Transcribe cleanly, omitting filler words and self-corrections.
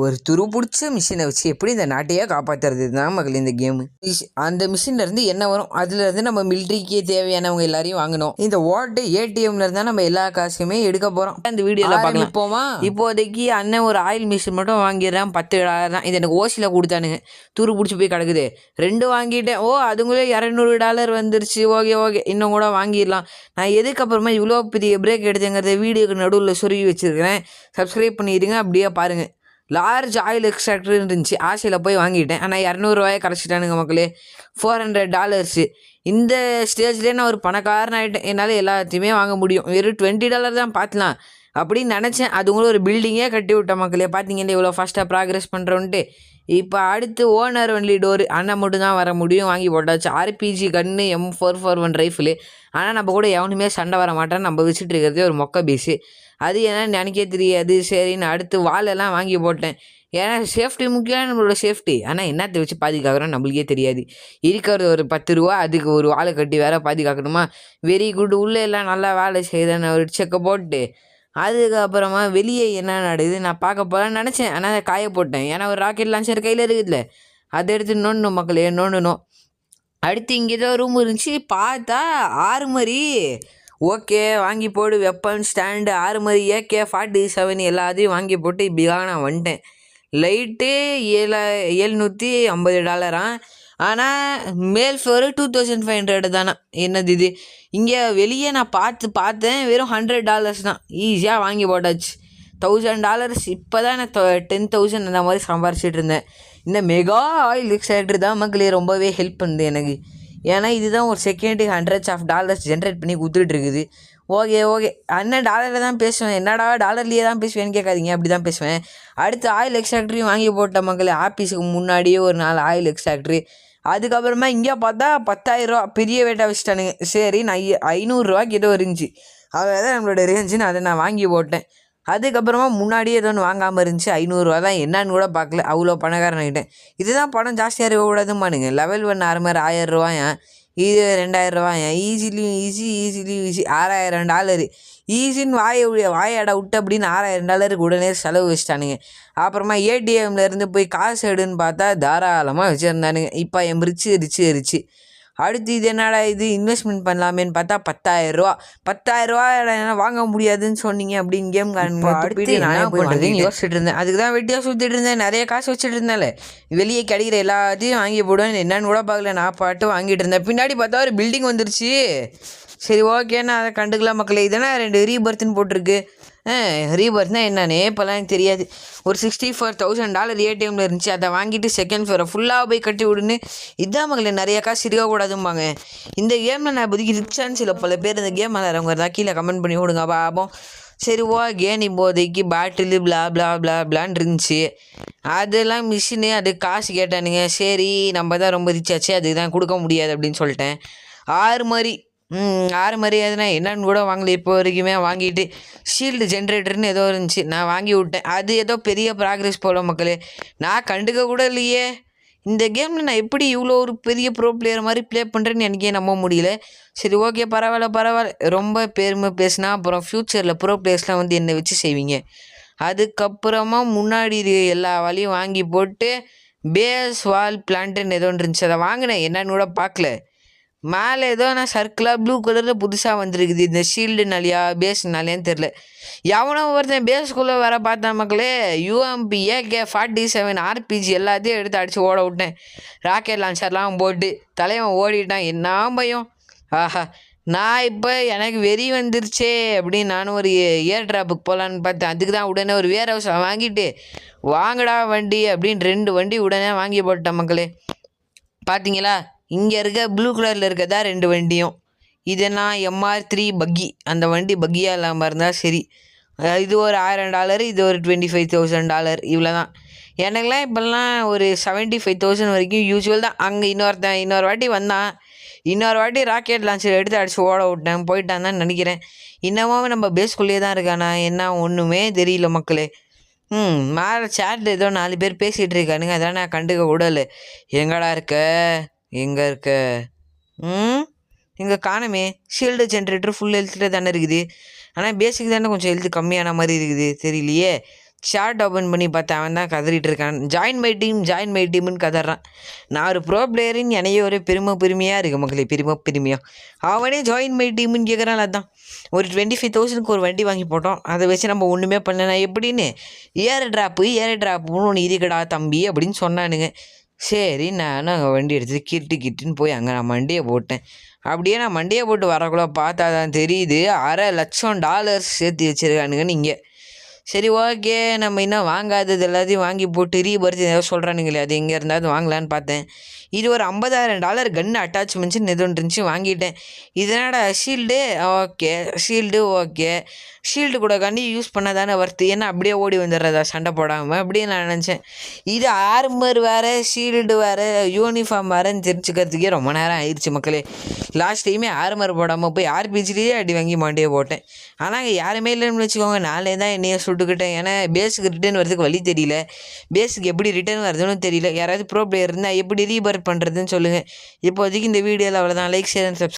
ஒரு துருப்புடிச்ச மிஷினை வச்சு எப்படி இந்த நாட்டையே காப்பாற்றுறது தான் மகள் இந்த கேமு. அந்த மிஷின்ல இருந்து என்ன வரும், அதுல இருந்து நம்ம மிலிட்ரிக்கே தேவையானவங்க எல்லாரையும் வாங்கணும். இந்த ஓட்டு ஏடிஎம்ல இருந்தா நம்ம எல்லா காசுமே எடுக்க போறோம். இந்த வீடியோல பார்க்கலாம். போமா இப்போதைக்கு அண்ணன் ஒரு ஆயில் மிஷின் மட்டும் வாங்கிடுறேன். 10 தான். இது எனக்கு ஓசில கொடுத்தானுங்க. துரு பிடிச்சி போய் கிடக்குது. 2 வாங்கிட்டேன். ஓ அதுங்களே $200 வந்துருச்சு. ஓகே இன்னும் கூட வாங்கிடலாம். நான் எதுக்கப்புறமா இவ்வளோ பெரிய பிரேக் எடுத்தேங்கிறத வீடியோக்கு நடுவில் சொருகி வச்சிருக்கிறேன். சப்ஸ்கிரைப் பண்ணிடுங்க, அப்படியே பாருங்க. லார்ஜ் ஆயில் எக்ஸ்ட்ராக்டர் இருந்துச்சு, ஆசையில் போய் வாங்கிட்டேன். ஆனால் $200 கரைச்சிட்டானுங்க மக்களே. $400. இந்த ஸ்டேஜ்லேயே நான் ஒரு பணக்காரன் ஆகிட்டேன். என்னால் எல்லாத்தையுமே வாங்க முடியும். வெறும் $20 தான் பார்த்துலாம் அப்படின்னு நினச்சேன். அதுங்களும் ஒரு பில்டிங்கே கட்டி விட்ட மக்களே. பார்த்தீங்கன்னா இவ்வளோ ஃபாஸ்ட்டாக ப்ராக்ரெஸ் பண்ணுறோன்ட்டு. இப்போ அடுத்து ஓனர் ஒன்லி டோர் அண்ணன் மட்டும் தான் வர முடியும். வாங்கி போட்டாச்சு. RPG கன்று, M441 ரைஃபிளு. ஆனால் நம்ம கூட எவனுமே சண்டை வர மாட்டேன்னு நம்ம வச்சுட்டு இருக்கிறதே ஒரு மொக்க பீஸு. அது என்னன்னு எனக்கே தெரியாது. சரின்னு அடுத்து வாலெல்லாம் வாங்கி போட்டேன். ஏன்னா சேஃப்டி முக்கியம், நம்மளோட சேஃப்டி. ஆனால் என்னத்தை வச்சு பாதுகாக்கிறோம் நம்மளுக்கே தெரியாது. இருக்கிறது ஒரு $10, அதுக்கு ஒரு வாழை கட்டி வேற பாதுகாக்கணுமா? Very good. உள்ளே எல்லாம் நல்லா வேலை செய்தேன்னு ஒரு செக்கை போட்டு அதுக்கப்புறமா வெளியே என்ன நடக்குது நான் பார்க்க போகலான்னு நினச்சேன். ஆனால் அதை காய போட்டேன். ஏன்னா ஒரு ராக்கெட் லான்ச்சர் கையில் இருக்குதுல்ல, அதை எடுத்து நோண்டணும் மக்களே, நோண்டணும். அடுத்து இங்கே ஏதோ ரூம் இருந்துச்சு, பார்த்தா ஆர்மரி. ஓகே வாங்கி போடு. வெப்பன் ஸ்டாண்டு, ஆர்மரி, AK-47 எல்லாத்தையும் வாங்கி போட்டு இப்படியாக நான் வந்துட்டேன். லைட்டு $750. ஆனால் மேல் ஃப்ளோரு 2500 தானே. என்னது இது? இங்கே வெளியே நான் பார்த்தேன் வெறும் $100 தான். ஈஸியாக வாங்கி போட்டாச்சு. $1000. இப்போ தான் நான் 10,000 அந்த மாதிரி சம்பாரிச்சிட்டு இருந்தேன். இந்த மெகா ஆயில் எக்ஸ்ட்ராக்டர் தான் மக்களே ரொம்பவே ஹெல்ப் பண்ணுது எனக்கு. ஏன்னா இதுதான் ஒரு செகண்டுக்கு $100s ஜென்ரேட் பண்ணி கொடுத்துட்டு இருக்குது. ஓகே அண்ணன் டாலரில் தான் பேசுவேன். என்னடா டாலர்லேயே தான் பேசுவேன்னு கேட்காதீங்க, அப்படி தான் பேசுவேன். அடுத்து ஆயில் எக்ஸ்ட்ராக்டரையும் வாங்கி போட்ட மக்களே. ஆஃபீஸுக்கு முன்னாடியே ஒரு 4 ஆயில் எக்ஸ்ட்ராக்டரு. அதுக்கப்புறமா இங்கே பார்த்தா $10,000 பெரிய வேட்டை வச்சுட்டானுங்க. சரி நான் $500 ஏதோ இருந்துச்சு, அதான் நம்மளோட ரேஞ்சுன்னு அதை நான் வாங்கி போட்டேன். அதுக்கப்புறமா முன்னாடியே ஏதோ ஒன்று வாங்காமல் இருந்துச்சு. $500 தான், என்னன்னு கூட பார்க்கல. அவ்வளோ பணக்காரன் ஆகிட்டேன். இதுதான் பணம் ஜாஸ்தியாக இருக்கக்கூடாதுமானுங்க. லெவல் 1 ஆர்மர் $1000, இது $2000. ஈஸிலியும் ஈஸி $6000. ஈஸின்னு வாயாட விட்டு அப்படின்னு $6000 உடனே செலவு வச்சுட்டானுங்க. அப்புறமா ஏடிஎம்ல இருந்து போய் காசு எடுன்னு பார்த்தா தாராளமாக வச்சுருந்தானுங்க. இப்போ என் ரிச்சு. அடுத்து இது என்னடா இது, இன்வெஸ்ட்மெண்ட் பண்ணலாமேன்னு பார்த்தா $10,000 வாங்க முடியாதுன்னு சொன்னீங்க அப்படின்னு கேம் அடுத்து நானே போய்ட்டு யோசிச்சுட்டு இருந்தேன். அதுக்கு தான் வெட்டியாக சுற்றிட்டு இருந்தேன். நிறைய காசு வச்சுட்டு இருந்தாலே வெளியே கிடைக்கிற எல்லாத்தையும் வாங்கி போடுவேன். என்னன்னு கூட பார்க்கல, நான் பாட்டு வாங்கிட்டு இருந்தேன். பின்னாடி பார்த்தா ஒரு பில்டிங் வந்துருச்சு. சரி ஓகேண்ணா, அதை கண்டுக்கலாம் மக்களே. இதெல்லாம் 2 ரீபர்த்துன்னு போட்டிருக்கு. ரீபர்த்னால் என்னன்னே இப்போலாம் எனக்கு தெரியாது. ஒரு $64,000 ஏடிஎம்மில் இருந்துச்சு. அதை வாங்கிட்டு செகண்ட் ஃப்ளோரை ஃபுல்லாக போய் கட்டி விடுன்னு. இதான் மகளே நிறைய காசு இருக்கக்கூடாதும்பாங்க. இந்த கேமில் நான் இப்போதைக்கு ரிச்சான்னு சில பல பேர் இந்த கேம் விளாட்றவங்க இருந்தால் கீழே கமெண்ட் பண்ணி விடுங்க பாப்போம். சரி ஓகே, இப்போதைக்கு பாட்டிலு பிளான்னு இருந்துச்சு. அதெல்லாம் மிஷினு, அது காசு கேட்டானுங்க. சரி நம்ம தான் ரொம்ப ரிச்சாச்சு, அதுக்கு தான் கொடுக்க முடியாது அப்படின்னு சொல்லிட்டேன். ஆர்மரி அதுனா என்னன்னு கூட வாங்கல இப்போ வரைக்குமே. வாங்கிட்டு ஷீல்டு ஜென்ரேட்டர்னு ஏதோ இருந்துச்சு, நான் வாங்கி விட்டேன். அது ஏதோ பெரிய ப்ராக்ரெஸ் போல மக்களே. நான் கண்டுக்க கூட இல்லையே. இந்த கேமில் நான் எப்படி இவ்வளோ ஒரு பெரிய ப்ரோ பிளேயர் மாதிரி ப்ளே பண்ணுறேன்னு எனக்கே நம்ப முடியல. சரி ஓகே பரவாயில்ல. ரொம்ப பெருமை பேசினா அப்புறம் ஃப்யூச்சரில் ப்ரோ பிளேயர்ஸ்லாம் வந்து என்னை வச்சு செய்வீங்க. அதுக்கப்புறமா முன்னாடி எல்லா வேலையும் வாங்கி போட்டு பேஸ் வால் பிளான்ட்டுன்னு ஏதோ இருந்துச்சு, அதை வாங்கினேன். என்னன்னு கூட பார்க்கல. மேலே ஏதோ நான் சர்க்கிளாக ப்ளூ கலரில் புதுசாக வந்துருக்குது. இந்த ஷீல்டுனாலையா பேஸ்னாலேன்னு தெரில. எவனோ ஒருத்தன் பேஸ்குள்ளே வர பார்த்தேன் மக்களே. UMP AK-47 RPG எல்லாத்தையும் எடுத்து அடித்து ஓட விட்டேன். ராக்கெட் லான்ச்சர்லாம் போட்டு தலைவன் ஓடிட்டான். என்ன பயம். ஆஹா, நான் இப்போ எனக்கு வெறி வந்துருச்சே அப்படின்னு நானும் ஒரு ஏர் ட்ராப்புக்கு போகலான்னு பார்த்தேன். அதுக்கு தான் உடனே ஒரு வேர் ஹவுஸை வாங்கிட்டு வாங்கடா வண்டி அப்படின்னு 2 வண்டி உடனே வாங்கி போட்டேன் மக்களே. பார்த்தீங்களா, இங்கே இருக்க ப்ளூ கலரில் இருக்கதா 2 வண்டியும். இதுனா MR3 பக்கி. அந்த வண்டி பக்கியாக இல்லாமல் இருந்தால் சரி. இது ஒரு $1000, இது ஒரு $25,000. இவ்வளோ தான். எனக்குலாம் இப்போல்லாம் ஒரு 75,000 வரைக்கும் யூஸ்வல் தான். அங்கே இன்னொரு வாட்டி வந்தான். இன்னொரு வாட்டி ராக்கெட் லான்ச்சர் எடுத்து அடித்து ஓட விட்டேன். போயிட்டான் தான் நினைக்கிறேன். இன்னமும் நம்ம பேஸ்குள்ளேயே தான் இருக்கானா என்ன ஒன்றுமே தெரியல மக்களே. மேலே சேட்டில் ஏதோ 4 பேர் பேசிகிட்டு இருக்கானுங்க. அதெல்லாம் நான் கண்டுக்க கூடல. எங்கடா இருக்க, எங்கே இருக்க? இங்கே காணமே. ஷீல்டு ஜென்ரேட்டர் ஃபுல் ஹெல்த்தில் தானே இருக்குது. ஆனால் பேசிக் தானே கொஞ்சம் ஹெல்த்து கம்மியான மாதிரி இருக்குது, தெரியலையே. ஷார்ட் ஓப்பன் பண்ணி பார்த்தேன், அவன் தான் கதறிட்டு இருக்கான். ஜாயின் மை டீம்னு கதறான். நான் ஒரு ப்ரோ பிளேயரின்னு என்னையே ஒரு பெருமையாக இருக்குது மக்களே, பெருமையாக. அவனே ஜாயின் மை டீம்னு கேட்குறான். அதான் ஒரு 25,000க்கு ஒரு வண்டி வாங்கி போட்டோம். அதை வச்சு நம்ம ஒன்றுமே பண்ணல எப்படின்னு ஏர் ட்ராப்புன்னு ஒன்று இருக்கடா தம்பி அப்படின்னு சொன்னானுங்க. சரி நானும் அங்கே வண்டி எடுத்து கிட்டுன்னு போய் அங்கே நான் மண்டியை போட்டேன். அப்படியே நான் மண்டியை போட்டு வரக்குள்ள பார்த்தா தான் தெரியுது $600,000 சேர்த்து வச்சுருக்கானுங்கன்னு இங்கே. சரி ஓகே, நம்ம இன்னும் வாங்காதது எல்லாத்தையும் வாங்கி போட்டு ரீபர்த் ஏதோ சொல்கிறானுங்களே, அது எங்கே இருந்தாவது வாங்கலான்னு பார்த்தேன். இது ஒரு $50,000 கன்று அட்டாச்மெண்ட்ஸ்னு எது ஒன்று இருந்துச்சு, வாங்கிட்டேன். இதனோட ஓகே ஷீல்டு கூட கண்டி யூஸ் பண்ண தானே வர்த்து, ஏன்னா அப்படியே ஓடி வந்துடுறதா சண்டை போடாமல் அப்படின்னு நான் நினச்சேன். இது ஆர்மர் வேறு, ஷீல்டு வேறு, யூனிஃபார்ம் வேறுன்னு தெரிஞ்சுக்கிறதுக்கே ரொம்ப நேரம் ஆயிடுச்சு மக்களே. லாஸ்ட் டைமே ஆர்மர் போடாமல் போய் ஆர்பிஜிலேயே அடி வாங்கி மாண்டியே போட்டேன். ஆனால் அங்கே யாருமே இல்லைன்னு வச்சுக்கோங்க, நானே தான் என்னையே சுட்டுக்கிட்டேன். ஏன்னா பேஸுக்கு ரிட்டர்ன் வரதுக்கு வழி தெரியல, பேஸுக்கு எப்படி ரிட்டர்ன் வருதுன்னு தெரியல. யாராவது ப்ரோ பிளேயர் இருந்தால் எப்படி ரீபர்த் பண்ணுறதுன்னு சொல்லுங்கள். இப்போதைக்கு இந்த வீடியோவில் அவ்வளோதான். Like, share and subscribe.